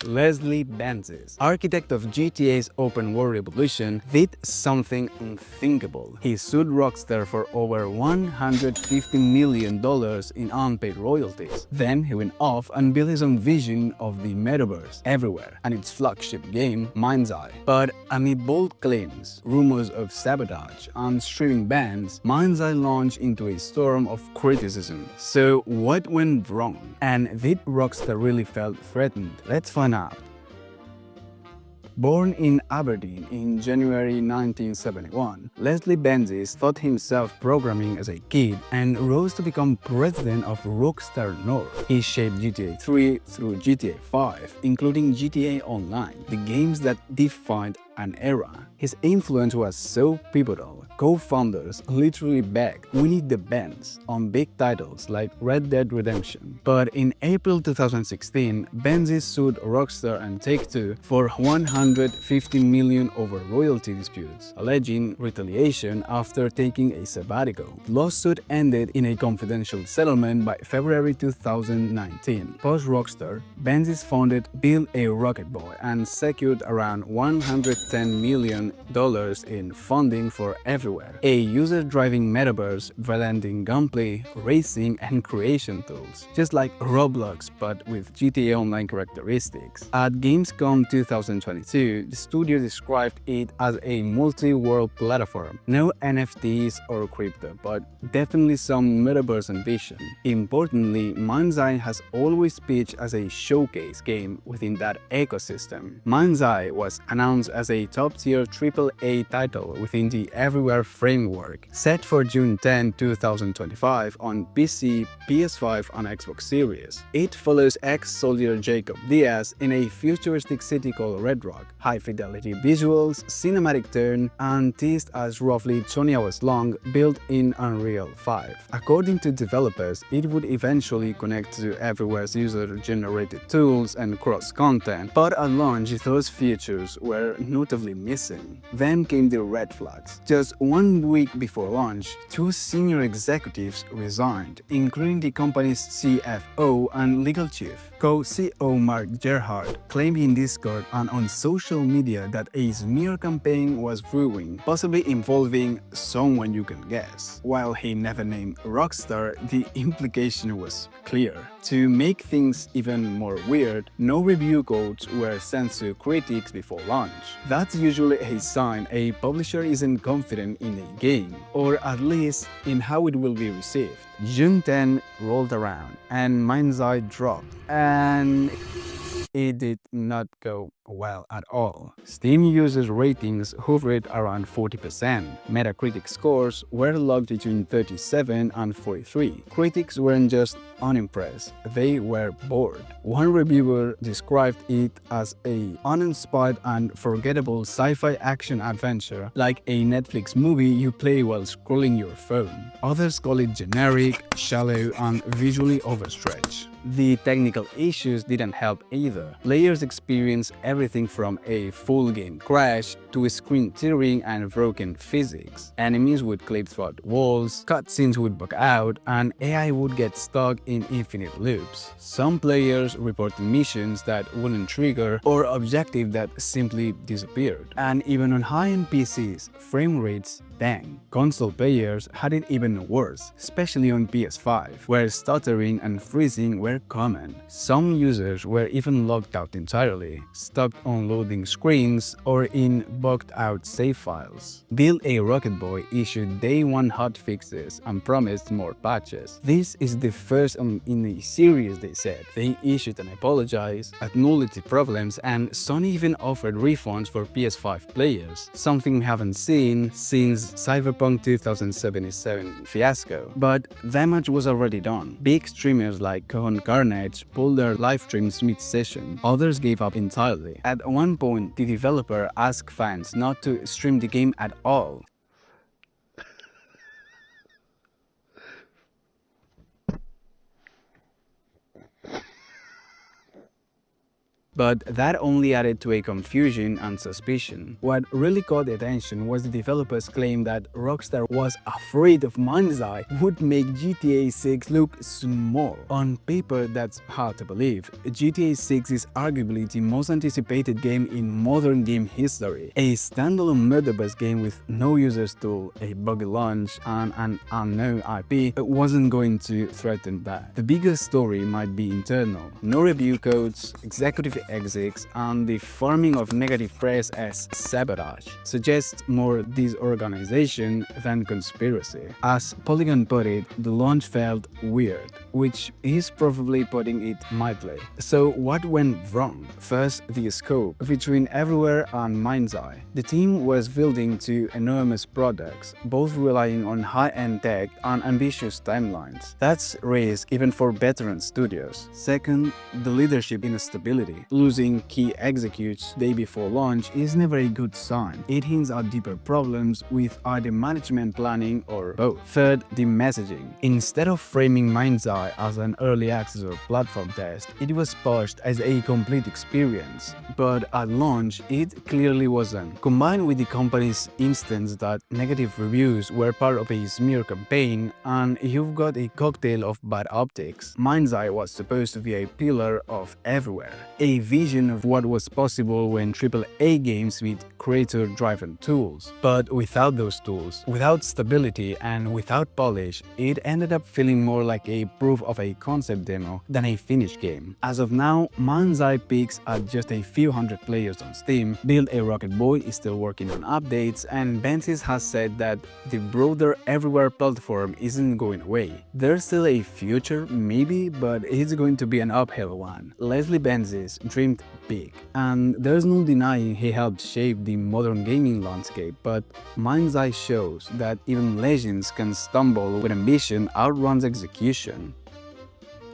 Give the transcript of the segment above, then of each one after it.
Leslie Benzies, architect of GTA's open world revolution, did something unthinkable. He sued Rockstar for over $150 million in unpaid royalties. Then he went off and built his own vision of the metaverse everywhere and its flagship game, MindsEye. But amid bold claims, rumors of sabotage, and streaming bans, MindsEye launched into a storm of criticism. So what went wrong? And did Rockstar really felt threatened? Let's find out. Born in Aberdeen in January 1971, Leslie Benzies taught himself programming as a kid and rose to become president of Rockstar North. He shaped GTA 3 through GTA 5, including GTA Online, the games that defined an era. His influence was so pivotal, co-founders literally begged, "We need the Benz," on big titles like Red Dead Redemption. But in April 2016, Benzies sued Rockstar and Take-Two for $150 million over royalty disputes, alleging retaliation after taking a sabbatical. The lawsuit ended in a confidential settlement by February 2019. Post-Rockstar, Benzies founded Build a Rocket Boy and secured around $110 million in funding for Everywhere, a user-driving metaverse blending gameplay, racing, and creation tools, just like Roblox but with GTA Online characteristics. At Gamescom 2022, the studio described it as a multi-world platform. No NFTs or crypto, but definitely some metaverse ambition. Importantly, MindsEye has always pitched as a showcase game within that ecosystem. MindsEye was announced as a top-tier AAA title within the Everywhere framework, set for June 10, 2025 on PC, PS5, and Xbox Series. It follows ex-soldier Jacob Diaz in a futuristic city called Red Rock, high-fidelity visuals, cinematic turn, and teased as roughly 20 hours long, built in Unreal 5. According to developers, it would eventually connect to Everywhere's user-generated tools and cross-content, but at launch those features were notably missing. Then came the red flags. Just 1 week before launch, 2 senior executives resigned, including the company's CFO and legal chief. Co-CEO Mark Gerhardt claimed in Discord and on social media that a smear campaign was brewing, possibly involving someone you can guess. While he never named Rockstar, the implication was clear. To make things even more weird, no review codes were sent to critics before launch. That's usually a sign a publisher isn't confident in a game, or at least in how it will be received. June 10 rolled around and MindsEye dropped, and it did not go well at all. Steam users' ratings hovered around 40%. Metacritic scores were logged between 37 and 43. Critics weren't just unimpressed, they were bored. One reviewer described it as a uninspired and forgettable sci-fi action adventure, like a Netflix movie you play while scrolling your phone. Others call it generic, shallow, and visually overstretched. The technical issues didn't help either. Players experienced everything from a full game crash to screen tearing and broken physics. Enemies would clip through walls, cutscenes would bug out, and AI would get stuck in infinite loops. Some players reported missions that wouldn't trigger or objectives that simply disappeared. And even on high-end PCs, frame rates tanked. Console players had it even worse, especially on PS5, where stuttering and freezing were common. Some users were even logged out entirely, stuck on loading screens or in bugged-out save files. Build a Rocket Boy issued day 1 hotfixes and promised more patches. This is the first in a series, they said. They issued an apology, acknowledged the problems, and Sony even offered refunds for PS5 players, something we haven't seen since Cyberpunk 2077 fiasco. But that much was already done. Big streamers like Cohen Carnage pulled their live streams mid-session. Others gave up entirely. At one point, the developer asked fans not to stream the game at all. But that only added to a confusion and suspicion. What really caught attention was the developers' claim that Rockstar was afraid of MindsEye would make GTA 6 look small. On paper, that's hard to believe. GTA 6 is arguably the most anticipated game in modern game history. A standalone metaverse game with no users tool, a buggy launch, and an unknown IP wasn't going to threaten that. The biggest story might be internal. No review codes, executive exits, and the farming of negative press as sabotage suggests more disorganization than conspiracy. As Polygon put it, the launch felt weird, which is probably putting it mildly. So what went wrong? First, the scope. Featuring everywhere and MindsEye, the team was building two enormous products, both relying on high-end tech and ambitious timelines. That's risk even for veteran studios. Second, the leadership instability. Losing key executives day before launch is never a good sign. It hints at deeper problems with either management planning or both. Third, the messaging. Instead of framing MindsEye as an early access or platform test, it was pushed as a complete experience. But at launch, it clearly wasn't. Combined with the company's instance that negative reviews were part of a smear campaign, and you've got a cocktail of bad optics. MindsEye was supposed to be a pillar of everywhere, a vision of what was possible when AAA games with creator-driven tools. But without those tools, without stability, and without polish, it ended up feeling more like a proof of a concept demo than a finished game. As of now, MindsEye peaks at just a few hundred players on Steam, Build a Rocket Boy is still working on updates, and Benzies has said that the broader everywhere platform isn't going away. There's still a future, maybe, but it's going to be an uphill one. Leslie Benzies dreamed big, and there's no denying he helped shape the modern gaming landscape, but MindsEye shows that even legends can stumble when ambition outruns execution.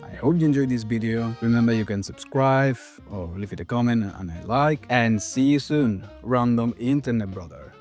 I hope you enjoyed this video. Remember, you can subscribe or leave it a comment and a like, and see you soon, random internet brother.